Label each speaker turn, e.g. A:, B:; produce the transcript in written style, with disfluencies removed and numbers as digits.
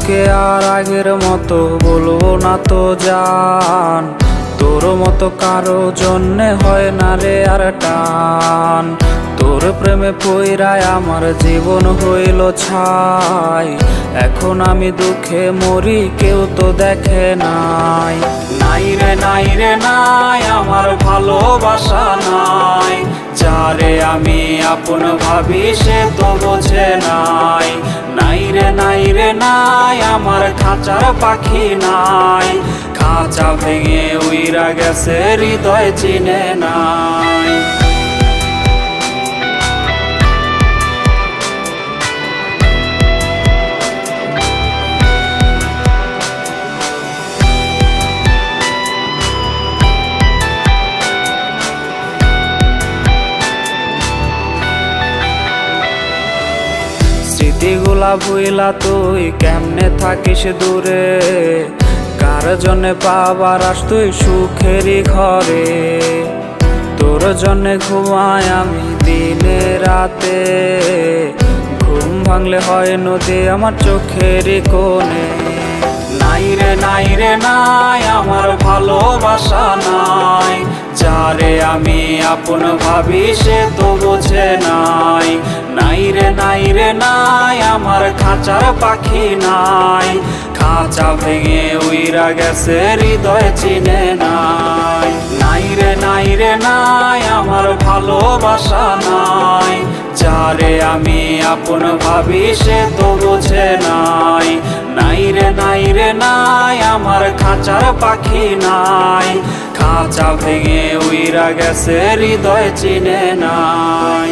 A: তোকে আর আগের মতো বলবো না তো জান, তোর মতো কারো জন্যে হয় না রে আর টান। তোর প্রেমে পইরায় আমার জীবন হইল ছাই, এখন আমি দুঃখে মরি কেউ তো দেখে নাই। নাই রে নাই রে নাই, আমার ভালোবাসা নাই, যারে আমি আপন ভাবি সে তো বোঝে নাই। নাই রে নাই রে নাই, আমার খাঁচার পাখি নাই, খাঁচা ভেঙে উইরা গেছে হৃদয় চিনে নাই। স্মৃতিগুলা ভুইলা তুই কেমনে থাকিস দূরে, কার জন্যে পাবার আস তুই সুখেরই ঘরে। তোর জন্যে ঘুমাই আমি দিনে রাতে, ঘুম ভাঙলে হয় নদী আমার চোখেরই কোণে। নাই রে নাই রে নাই, আমার ভালোবাসা নাই, যারে আমি আপন ভাবি সে তো বোঝে নাই। নাই রে নাই রে নাই, আমার খাঁচার পাখি নাই, খাঁচা ভেঙে উইরা গেছে হৃদয় চিনে নাই। নাই রে নাই রে নাই, আমার ভালোবাসা নাই, যারে আমি আপন ভাবি সে তো বোঝে নাই। নাই রে নাই রে নাই, আমার খাঁচার পাখি নাই, খাঁচা ভেঙে উইরা গেছে হৃদয় চিনে নাই।